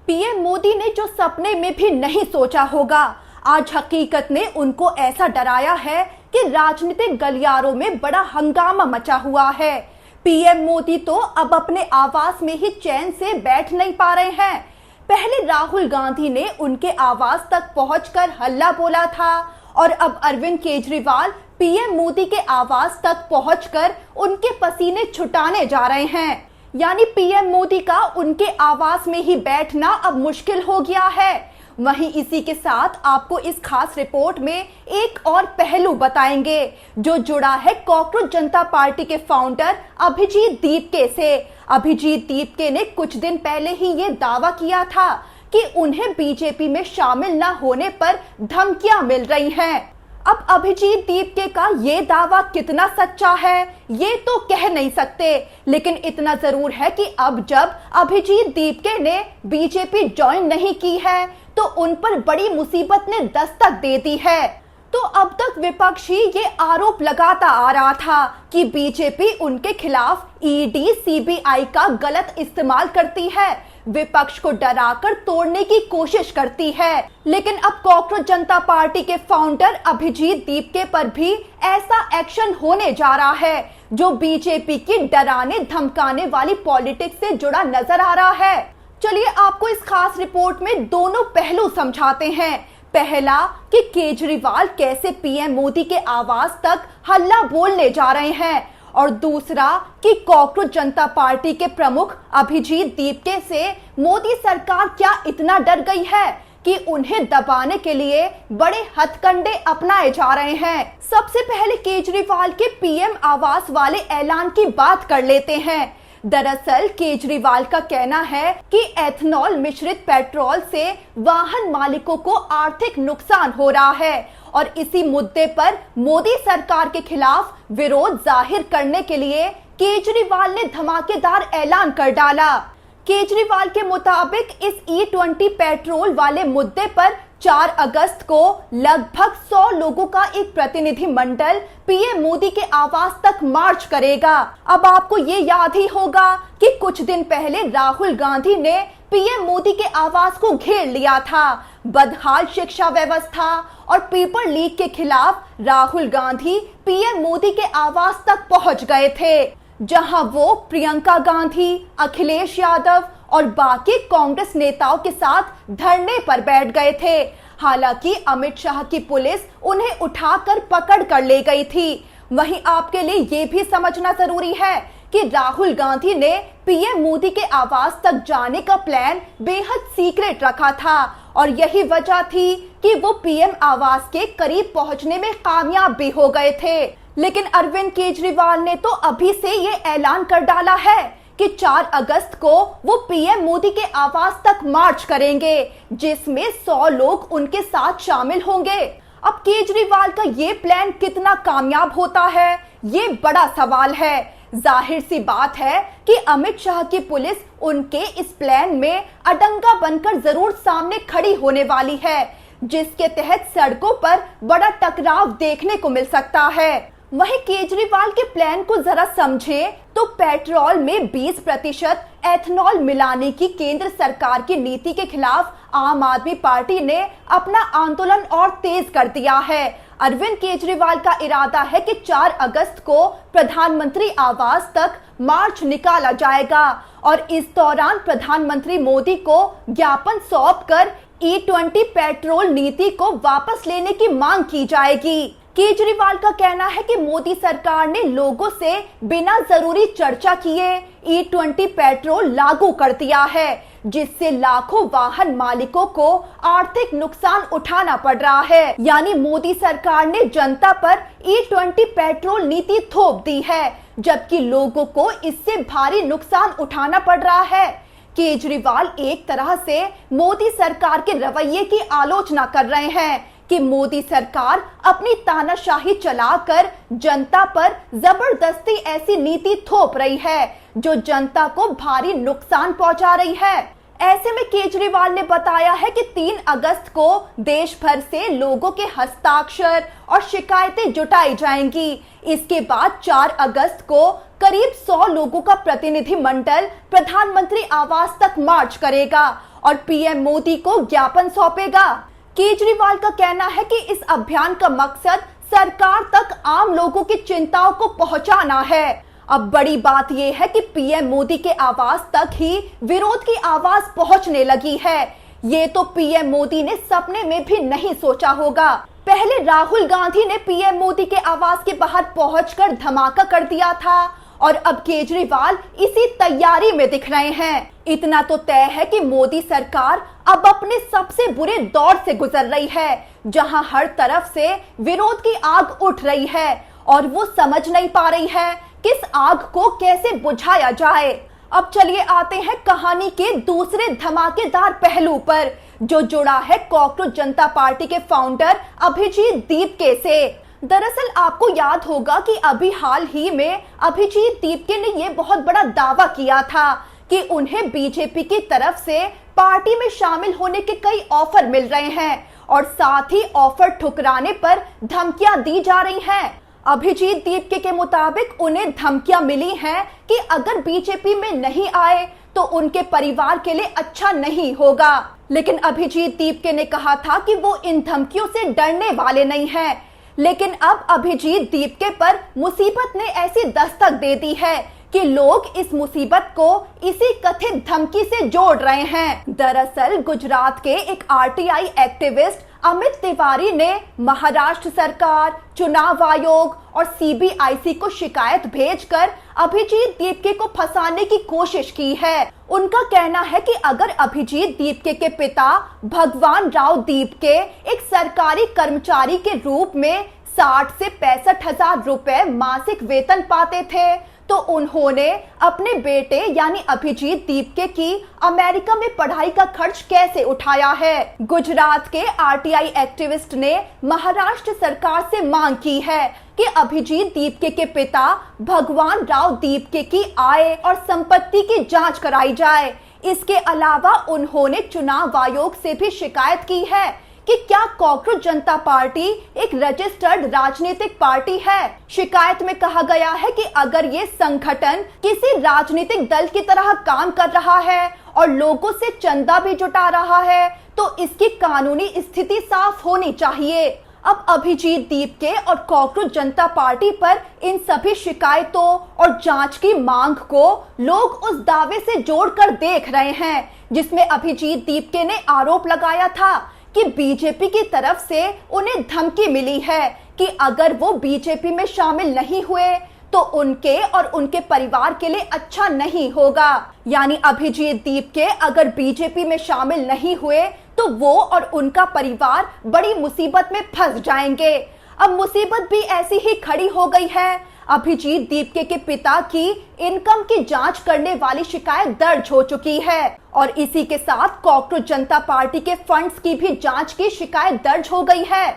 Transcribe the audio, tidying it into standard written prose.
PM Modi ने जो सपने में भी नहीं सोचा होगा, आज हकीकत ने उनको ऐसा डराया है कि राजनीतिक गलियारों में बड़ा हंगामा मचा हुआ है। पीएम मोदी तो अब अपने आवास में ही चैन से बैठ नहीं पा रहे हैं। पहले राहुल गांधी ने उनके आवास तक पहुंचकर हल्ला बोला था और अब अरविंद केजरीवाल पीएम मोदी के आवास तक पहुंचकर उनके पसीने छुटाने जा रहे हैं। यानी पीएम मोदी का उनके आवास में ही बैठना अब मुश्किल हो गया है। वहीं इसी के साथ आपको इस खास रिपोर्ट में एक और पहलू बताएंगे जो जुड़ा है कॉकरोच जनता पार्टी के फाउंडर अभिजीत दीपके से। अभिजीत दीपके ने कुछ दिन पहले ही ये दावा किया था कि उन्हें बीजेपी में शामिल न होने पर धमकियां मिल रही हैं। अब अभिजीत दीपके का ये दावा कितना सच्चा है ये तो कह नहीं सकते, लेकिन इतना जरूर है कि अब जब अभिजीत दीपके ने बीजेपी ज्वाइन नहीं की है तो उन पर बड़ी मुसीबत ने दस्तक दे दी है। तो अब तक विपक्ष ही ये आरोप लगाता आ रहा था कि बीजेपी उनके खिलाफ ईडी सीबीआई का गलत इस्तेमाल करती है, विपक्ष को डराकर तोड़ने की कोशिश करती है। लेकिन अब कॉकरोच जनता पार्टी के फाउंडर अभिजीत दीपके पर भी ऐसा एक्शन होने जा रहा है जो बीजेपी की डराने धमकाने वाली पॉलिटिक्स से जुड़ा नजर आ रहा है। चलिए आपको इस खास रिपोर्ट में दोनों पहलू समझाते हैं। पहला कि केजरीवाल कैसे पीएम मोदी के आवास तक हल्ला बोलने जा रहे हैं और दूसरा कि कॉकरोच जनता पार्टी के प्रमुख अभिजीत दीपके से मोदी सरकार क्या इतना डर गई है कि उन्हें दबाने के लिए बड़े हथकंडे अपनाए जा रहे हैं। सबसे पहले केजरीवाल के पीएम आवास वाले ऐलान की बात कर लेते हैं। दरअसल केजरीवाल का कहना है कि एथनॉल मिश्रित पेट्रोल से वाहन मालिकों को आर्थिक नुकसान हो रहा है और इसी मुद्दे पर मोदी सरकार के खिलाफ विरोध जाहिर करने के लिए केजरीवाल ने धमाकेदार ऐलान कर डाला। केजरीवाल के मुताबिक इस E20 पेट्रोल वाले मुद्दे पर 4 अगस्त को लगभग 100 लोगों का एक प्रतिनिधि मंडल पीएम मोदी के आवास तक मार्च करेगा। अब आपको ये याद ही होगा कि कुछ दिन पहले राहुल गांधी ने पीएम मोदी के आवास को घेर लिया था। बदहाल शिक्षा व्यवस्था और पेपर लीक के खिलाफ राहुल गांधी पीएम मोदी के आवास तक पहुंच गए थे, जहां वो प्रियंका गांधी, अखिलेश यादव और बाकी कांग्रेस नेताओं के साथ धरने पर बैठ गए थे। हालांकि अमित शाह की पुलिस उन्हें उठाकर पकड़ कर ले गई थी। वहीं आपके लिए ये भी समझना जरूरी है कि राहुल गांधी ने पीएम मोदी के आवास तक जाने का प्लान बेहद सीक्रेट रखा था और यही वजह थी कि वो पीएम आवास के करीब पहुंचने में कामयाब भी हो गए थे। लेकिन अरविंद केजरीवाल ने तो अभी से ये ऐलान कर डाला है कि 4 अगस्त को वो पीएम मोदी के आवास तक मार्च करेंगे, जिसमें 100 लोग उनके साथ शामिल होंगे। अब केजरीवाल का ये प्लान कितना कामयाब होता है ये बड़ा सवाल है। जाहिर सी बात है कि अमित शाह की पुलिस उनके इस प्लान में अडंगा बनकर जरूर सामने खड़ी होने वाली है, जिसके तहत सड़कों पर बड़ा टकराव देखने को मिल सकता है। वहीं केजरीवाल के प्लान को जरा समझें तो पेट्रोल में 20% एथनॉल मिलाने की केंद्र सरकार की नीति के खिलाफ आम आदमी पार्टी ने अपना आंदोलन और तेज कर दिया है। अरविंद केजरीवाल का इरादा है कि 4 अगस्त को प्रधानमंत्री आवास तक मार्च निकाला जाएगा और इस दौरान प्रधानमंत्री मोदी को ज्ञापन सौंपकर E20 पेट्रोल नीति को वापस लेने की मांग की जाएगी। केजरीवाल का कहना है कि मोदी सरकार ने लोगों से बिना जरूरी चर्चा किए E20 पेट्रोल लागू कर दिया है, जिससे लाखों वाहन मालिकों को आर्थिक नुकसान उठाना पड़ रहा है। यानी मोदी सरकार ने जनता पर E20 पेट्रोल नीति थोप दी है, जबकि लोगों को इससे भारी नुकसान उठाना पड़ रहा है। केजरीवाल एक तरह से मोदी सरकार के रवैये की आलोचना कर रहे हैं कि मोदी सरकार अपनी तानाशाही चलाकर जनता पर जबरदस्ती ऐसी नीति थोप रही है जो जनता को भारी नुकसान पहुंचा रही है। ऐसे में केजरीवाल ने बताया है कि 3 अगस्त को देश भर से लोगों के हस्ताक्षर और शिकायतें जुटाई जाएंगी। इसके बाद 4 अगस्त को करीब 100 लोगों का प्रतिनिधिमंडल प्रधानमंत्री आवास तक मार्च करेगा और पीएम मोदी को ज्ञापन सौंपेगा। केजरीवाल का कहना है कि इस अभियान का मकसद सरकार तक आम लोगों की चिंताओं को पहुंचाना है। अब बड़ी बात यह है कि पीएम मोदी के आवास तक ही विरोध की आवाज पहुंचने लगी है। ये तो पीएम मोदी ने सपने में भी नहीं सोचा होगा। पहले राहुल गांधी ने पीएम मोदी के आवास के बाहर पहुंचकर धमाका कर दिया था और अब केजरीवाल इसी तैयारी में दिख रहे हैं। इतना तो तय है कि मोदी सरकार अब अपने सबसे बुरे दौर से गुजर रही है, जहां हर तरफ से विरोध की आग उठ रही है और वो समझ नहीं पा रही है किस आग को कैसे बुझाया जाए। अब चलिए आते हैं कहानी के दूसरे धमाकेदार पहलू पर, जो जुड़ा है कॉकरोच जनता पार्टी के फाउंडर अभिजीत दीपके से। दरअसल आपको याद होगा कि अभी हाल ही में अभिजीत दीपके ने यह बहुत बड़ा दावा किया था कि उन्हें बीजेपी की तरफ से पार्टी में शामिल होने के कई ऑफर मिल रहे हैं और साथ ही ऑफर ठुकराने पर धमकियां दी जा रही हैं। अभिजीत दीपके के मुताबिक उन्हें धमकियां मिली हैं कि अगर बीजेपी में नहीं आए तो उनके परिवार के लिए अच्छा नहीं होगा। लेकिन अभिजीत दीपके ने कहा था कि वो इन धमकियों से डरने वाले नहीं हैं। लेकिन अब अभिजीत दीपके पर मुसीबत ने ऐसी दस्तक दे दी है कि लोग इस मुसीबत को इसी कथित धमकी से जोड़ रहे हैं। दरअसल गुजरात के एक आरटीआई एक्टिविस्ट अमित तिवारी ने महाराष्ट्र सरकार, चुनाव आयोग और सीबीआईसी को शिकायत भेजकर अभिजीत दीपके को फंसाने की कोशिश की है। उनका कहना है कि अगर अभिजीत दीपके के पिता भगवान राव दीपके एक सरकारी कर्मचारी के रूप में 60 से 65,000 रुपए मासिक वेतन पाते थे, तो उन्होंने अपने बेटे यानी अभिजीत दीपके की अमेरिका में पढ़ाई का खर्च कैसे उठाया है। गुजरात के आरटीआई एक्टिविस्ट ने महाराष्ट्र सरकार से मांग की है कि अभिजीत दीपके के पिता भगवान राव दीपके की आय और संपत्ति की जांच कराई जाए। इसके अलावा उन्होंने चुनाव आयोग से भी शिकायत की है कि क्या कॉकरोच जनता पार्टी एक रजिस्टर्ड राजनीतिक पार्टी है। शिकायत में कहा गया है कि अगर ये संगठन किसी राजनीतिक दल की तरह काम कर रहा है और लोगों से चंदा भी जुटा रहा है तो इसकी कानूनी स्थिति साफ होनी चाहिए। अब अभिजीत दीपके और कॉकरोच जनता पार्टी पर इन सभी शिकायतों और जांच की मांग को लोग उस दावे से जोड़कर देख रहे हैं जिसमें अभिजीत दीपके ने आरोप लगाया था कि बीजेपी की तरफ से उन्हें धमकी मिली है कि अगर वो बीजेपी में शामिल नहीं हुए तो उनके और उनके परिवार के लिए अच्छा नहीं होगा। यानी अभिजीत दीपके अगर बीजेपी में शामिल नहीं हुए तो वो और उनका परिवार बड़ी मुसीबत में फंस जाएंगे। अब मुसीबत भी ऐसी ही खड़ी हो गई है। अभिजीत दीपके के पिता की इनकम की जांच करने वाली शिकायत दर्ज हो चुकी है और इसी के साथ कॉकरोच जनता पार्टी के फंड्स की भी जांच की शिकायत दर्ज हो गई है।